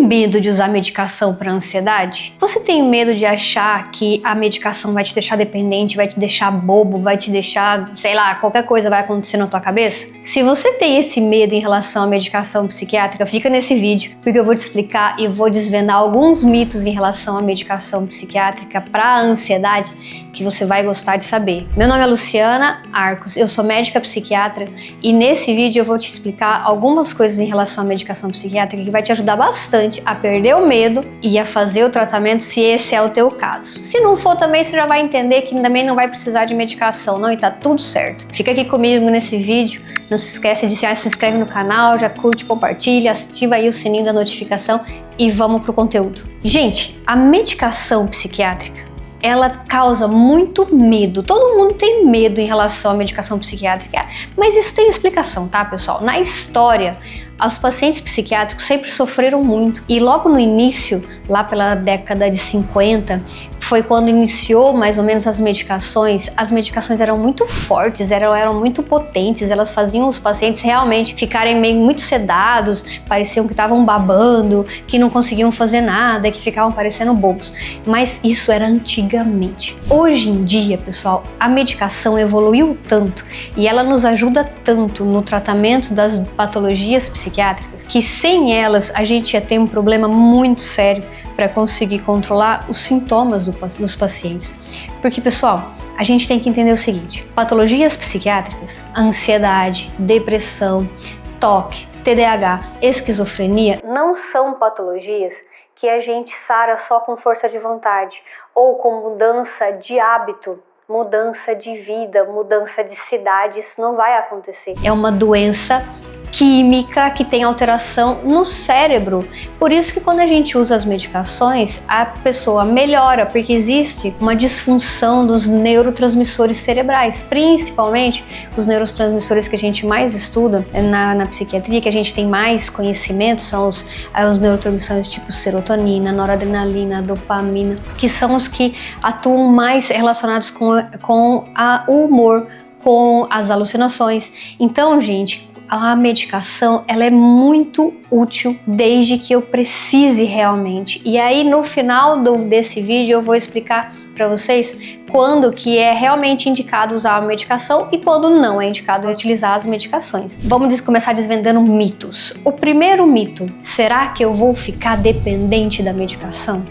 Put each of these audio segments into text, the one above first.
medo de usar medicação para ansiedade? Você tem medo de achar que a medicação vai te deixar dependente, vai te deixar bobo, vai te deixar, sei lá, qualquer coisa vai acontecer na tua cabeça? Se você tem esse medo em relação à medicação psiquiátrica, fica nesse vídeo, porque eu vou te explicar e vou desvendar alguns mitos em relação à medicação psiquiátrica para ansiedade que você vai gostar de saber. Meu nome é Luciana Arcos, eu sou médica psiquiatra e nesse vídeo eu vou te explicar algumas coisas em relação à medicação psiquiátrica que vai te ajudar bastante a perder o medo e a fazer o tratamento se esse é o teu caso. Se não for também, você já vai entender que também não vai precisar de medicação, não, e tá tudo certo. Fica aqui comigo nesse vídeo, não se esquece de se inscreve no canal, já curte, compartilha, ativa aí o sininho da notificação e vamos pro conteúdo. Gente, a medicação psiquiátrica, ela causa muito medo. Todo mundo tem medo em relação à medicação psiquiátrica, mas isso tem explicação, tá, pessoal? Na história, os pacientes psiquiátricos sempre sofreram muito e logo no início, lá pela década de 50, foi quando iniciou mais ou menos as medicações eram muito fortes, eram muito potentes, elas faziam os pacientes realmente ficarem meio muito sedados, pareciam que estavam babando, que não conseguiam fazer nada, que ficavam parecendo bobos. Mas isso era antigamente. Hoje em dia, pessoal, a medicação evoluiu tanto e ela nos ajuda tanto no tratamento das patologias psiquiátricas que sem elas a gente ia ter um problema muito sério para conseguir controlar os sintomas dos pacientes. Porque, pessoal, a gente tem que entender o seguinte: patologias psiquiátricas, ansiedade, depressão, TOC, TDAH, esquizofrenia, não são patologias que a gente sara só com força de vontade ou com mudança de hábito, mudança de vida, mudança de cidade. Isso não vai acontecer. É uma doença química que tem alteração no cérebro. Por isso que quando a gente usa as medicações, a pessoa melhora, porque existe uma disfunção dos neurotransmissores cerebrais, principalmente os neurotransmissores que a gente mais estuda na psiquiatria, que a gente tem mais conhecimento, são os neurotransmissores tipo serotonina, noradrenalina, dopamina, que são os que atuam mais relacionados com o humor, com as alucinações. Então, gente, a medicação, ela é muito útil desde que eu precise realmente. E aí no final desse vídeo eu vou explicar para vocês quando que é realmente indicado usar a medicação e quando não é indicado utilizar as medicações. Vamos começar desvendando mitos. O primeiro mito: será que eu vou ficar dependente da medicação?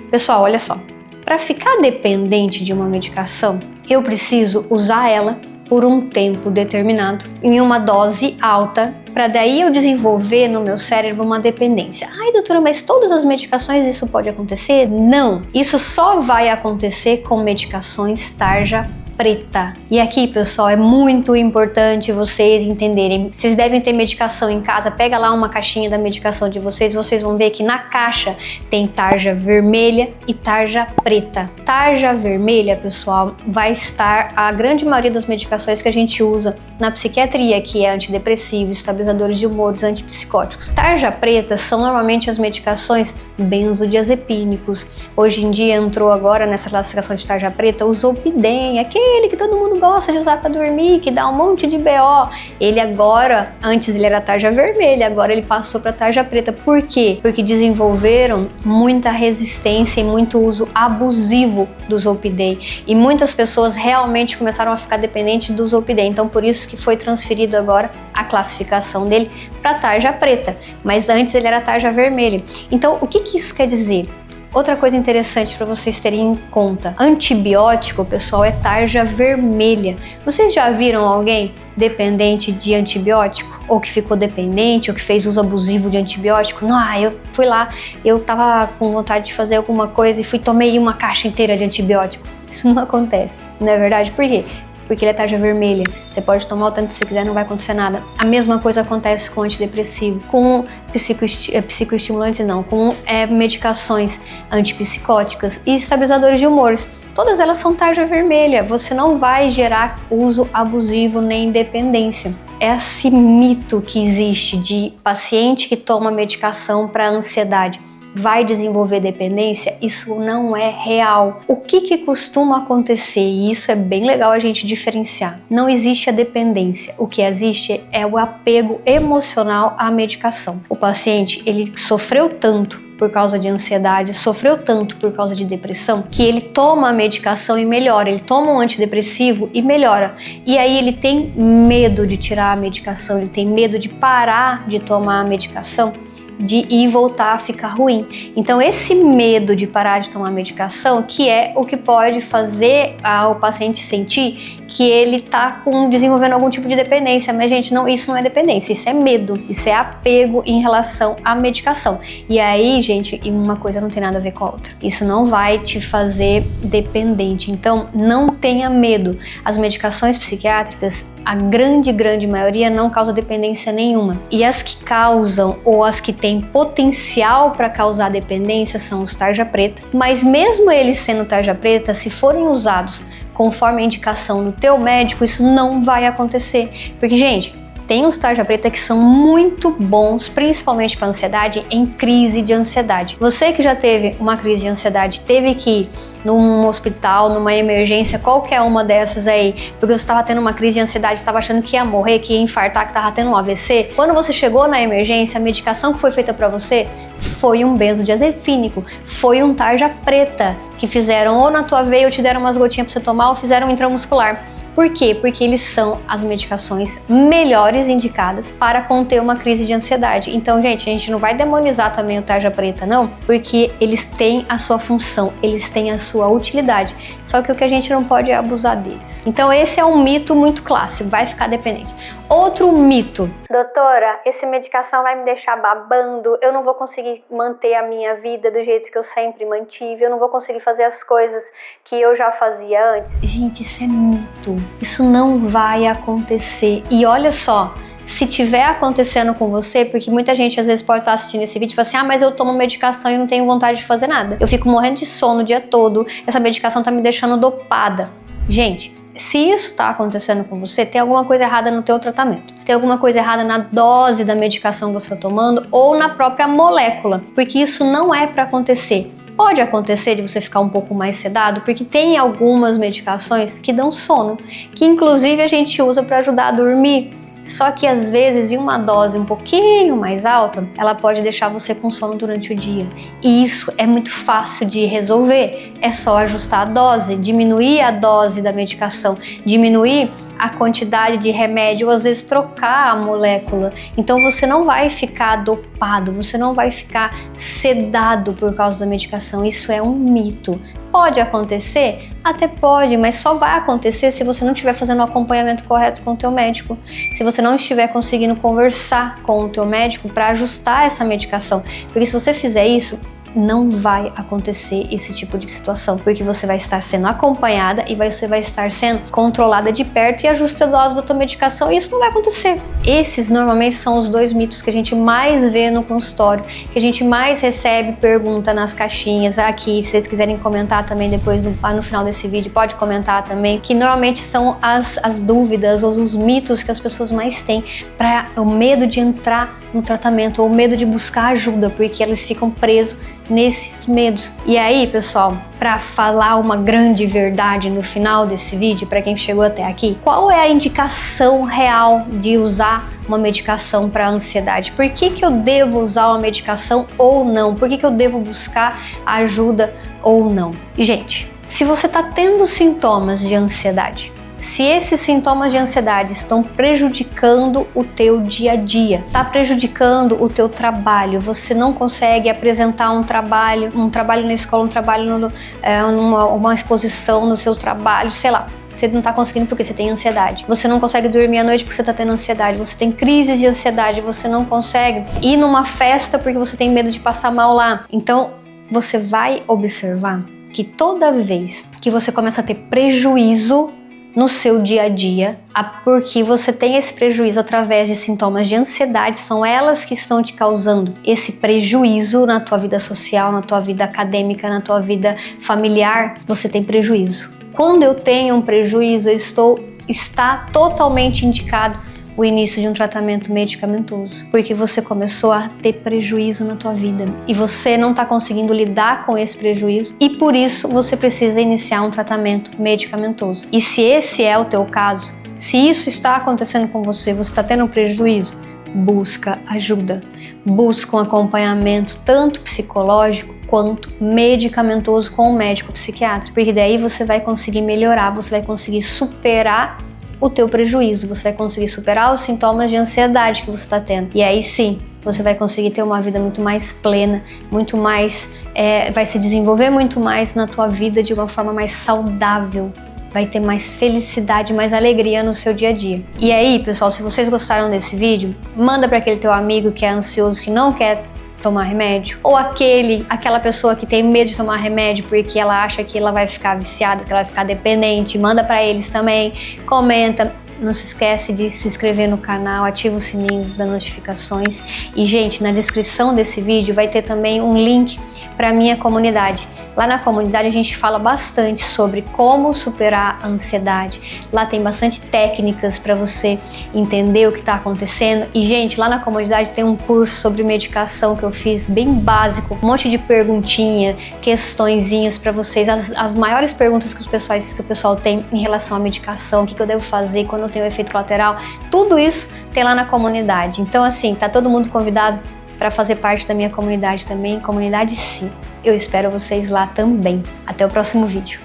Pessoal, olha só. Para ficar dependente de uma medicação, eu preciso usar ela por um tempo determinado, em uma dose alta, para daí eu desenvolver no meu cérebro uma dependência. Ai, doutora, mas todas as medicações isso pode acontecer? Não! Isso só vai acontecer com medicações tarja preta. E aqui, pessoal, é muito importante vocês entenderem. Vocês devem ter medicação em casa, pega lá uma caixinha da medicação de vocês vão ver que na caixa tem tarja vermelha e tarja preta. Tarja vermelha, pessoal, vai estar a grande maioria das medicações que a gente usa na psiquiatria, que é antidepressivos, estabilizadores de humores, antipsicóticos. Tarja preta são normalmente as medicações benzodiazepínicos. Hoje em dia entrou agora nessa classificação de tarja preta o Zolpidem, aquele que todo mundo gosta de usar para dormir, que dá um monte de BO. Ele agora, antes ele era tarja vermelha, agora ele passou para tarja preta. Por quê? Porque desenvolveram muita resistência e muito uso abusivo do Zolpidem. E muitas pessoas realmente começaram a ficar dependentes do Zolpidem. Então por isso que foi transferido agora a classificação dele para tarja preta. Mas antes ele era tarja vermelha. Então o que isso quer dizer? Outra coisa interessante para vocês terem em conta: antibiótico, pessoal, é tarja vermelha. Vocês já viram alguém dependente de antibiótico? Ou que ficou dependente, ou que fez uso abusivo de antibiótico? Não, eu fui lá, eu tava com vontade de fazer alguma coisa e tomei uma caixa inteira de antibiótico. Isso não acontece, não é verdade? Por quê? Porque ele é tarja vermelha. Você pode tomar o tanto que você quiser, não vai acontecer nada. A mesma coisa acontece com antidepressivo, com psicoestimulantes não, com medicações antipsicóticas e estabilizadores de humores. Todas elas são tarja vermelha. Você não vai gerar uso abusivo nem dependência. É esse mito que existe de paciente que toma medicação para ansiedade. vai desenvolver dependência, isso não é real. O que costuma acontecer? E isso é bem legal a gente diferenciar. Não existe a dependência. O que existe é o apego emocional à medicação. O paciente, ele sofreu tanto por causa de ansiedade, sofreu tanto por causa de depressão, que ele toma a medicação e melhora, ele toma um antidepressivo e melhora. E aí ele tem medo de tirar a medicação, ele tem medo de parar de tomar a medicação, de ir voltar a ficar ruim. Então esse medo de parar de tomar medicação, que é o que pode fazer o paciente sentir que ele está desenvolvendo algum tipo de dependência. Mas gente, isso não é dependência, isso é medo, isso é apego em relação à medicação. E aí, gente, uma coisa não tem nada a ver com a outra. Isso não vai te fazer dependente. Então não tenha medo. As medicações psiquiátricas, a grande maioria não causa dependência nenhuma. E as que causam ou as que têm potencial para causar dependência são os tarja preta. Mas mesmo eles sendo tarja preta, se forem usados conforme a indicação do teu médico, isso não vai acontecer. Porque, gente, tem os tarja preta que são muito bons, principalmente para ansiedade, em crise de ansiedade. Você que já teve uma crise de ansiedade, teve que ir num hospital, numa emergência, qualquer uma dessas aí, porque você estava tendo uma crise de ansiedade, estava achando que ia morrer, que ia infartar, que estava tendo um AVC. Quando você chegou na emergência, a medicação que foi feita para você foi um benzodiazepínico, foi um tarja preta, que fizeram ou na tua veia ou te deram umas gotinhas para você tomar ou fizeram um intramuscular. Por quê? Porque eles são as medicações melhores indicadas para conter uma crise de ansiedade. Então, gente, a gente não vai demonizar também o tarja preta, não, porque eles têm a sua função, eles têm a sua utilidade. Só que o que a gente não pode é abusar deles. Então, esse é um mito muito clássico, vai ficar dependente. Outro mito. Doutora, essa medicação vai me deixar babando, eu não vou conseguir manter a minha vida do jeito que eu sempre mantive, eu não vou conseguir fazer as coisas que eu já fazia antes. Gente, isso é mito. Isso não vai acontecer. E olha só, se tiver acontecendo com você, porque muita gente às vezes pode estar assistindo esse vídeo e fala assim, mas eu tomo medicação e não tenho vontade de fazer nada. Eu fico morrendo de sono o dia todo, essa medicação tá me deixando dopada. Gente, se isso está acontecendo com você, tem alguma coisa errada no teu tratamento. Tem alguma coisa errada na dose da medicação que você está tomando ou na própria molécula, porque isso não é para acontecer. Pode acontecer de você ficar um pouco mais sedado, porque tem algumas medicações que dão sono, que inclusive a gente usa para ajudar a dormir. Só que às vezes, em uma dose um pouquinho mais alta, ela pode deixar você com sono durante o dia. E isso é muito fácil de resolver. É só ajustar a dose, diminuir a dose da medicação, diminuir a quantidade de remédio, ou às vezes trocar a molécula. Então você não vai ficar dopado, você não vai ficar sedado por causa da medicação. Isso é um mito. Pode acontecer? Até pode, mas só vai acontecer se você não estiver fazendo o acompanhamento correto com o teu médico. Se você não estiver conseguindo conversar com o teu médico para ajustar essa medicação. Porque se você fizer isso, não vai acontecer esse tipo de situação, porque você vai estar sendo acompanhada e você vai estar sendo controlada de perto e ajuste a dose da tua medicação, e isso não vai acontecer. Esses normalmente são os dois mitos que a gente mais vê no consultório, que a gente mais recebe pergunta nas caixinhas aqui. Se vocês quiserem comentar também depois no final desse vídeo, pode comentar também, que normalmente são as dúvidas ou os mitos que as pessoas mais têm, para o medo de entrar no tratamento ou o medo de buscar ajuda, porque eles ficam presos nesses medos. E aí, pessoal, para falar uma grande verdade no final desse vídeo, para quem chegou até aqui, qual é a indicação real de usar uma medicação para ansiedade? Por que eu devo usar uma medicação ou não? Por que eu devo buscar ajuda ou não? Gente, se você está tendo sintomas de ansiedade, se esses sintomas de ansiedade estão prejudicando o teu dia a dia, está prejudicando o teu trabalho, você não consegue apresentar um trabalho na escola, um trabalho uma exposição no seu trabalho, sei lá. Você não está conseguindo porque você tem ansiedade. Você não consegue dormir à noite porque você está tendo ansiedade. Você tem crises de ansiedade. Você não consegue ir numa festa porque você tem medo de passar mal lá. Então, você vai observar que toda vez que você começa a ter prejuízo no seu dia a dia, porque você tem esse prejuízo através de sintomas de ansiedade, são elas que estão te causando esse prejuízo na tua vida social, na tua vida acadêmica, na tua vida familiar, você tem prejuízo. Quando eu tenho um prejuízo, está totalmente indicado o início de um tratamento medicamentoso, porque você começou a ter prejuízo na tua vida e você não está conseguindo lidar com esse prejuízo e por isso você precisa iniciar um tratamento medicamentoso. E se esse é o teu caso, se isso está acontecendo com você, você está tendo um prejuízo, busca ajuda, busca um acompanhamento tanto psicológico quanto medicamentoso com um médico psiquiatra, porque daí você vai conseguir melhorar, você vai conseguir superar o teu prejuízo, você vai conseguir superar os sintomas de ansiedade que você está tendo. E aí sim, você vai conseguir ter uma vida muito mais plena, muito mais, vai se desenvolver muito mais na tua vida de uma forma mais saudável. Vai ter mais felicidade, mais alegria no seu dia a dia. E aí, pessoal, se vocês gostaram desse vídeo, manda para aquele teu amigo que é ansioso, que não quer tomar remédio, ou aquela pessoa que tem medo de tomar remédio porque ela acha que ela vai ficar viciada, que ela vai ficar dependente, manda para eles também, comenta. Não se esquece de se inscrever no canal, ativa o sininho das notificações. E, gente, na descrição desse vídeo vai ter também um link para a minha comunidade. Lá na comunidade a gente fala bastante sobre como superar a ansiedade. Lá tem bastante técnicas para você entender o que está acontecendo. E, gente, lá na comunidade tem um curso sobre medicação que eu fiz bem básico. Um monte de perguntinha, questõezinhas para vocês. As maiores perguntas que o pessoal tem em relação à medicação, o que eu devo fazer quando eu tenho efeito colateral. Tudo isso tem lá na comunidade. Então, assim, tá todo mundo convidado para fazer parte da minha comunidade também. Comunidade sim. Eu espero vocês lá também. Até o próximo vídeo.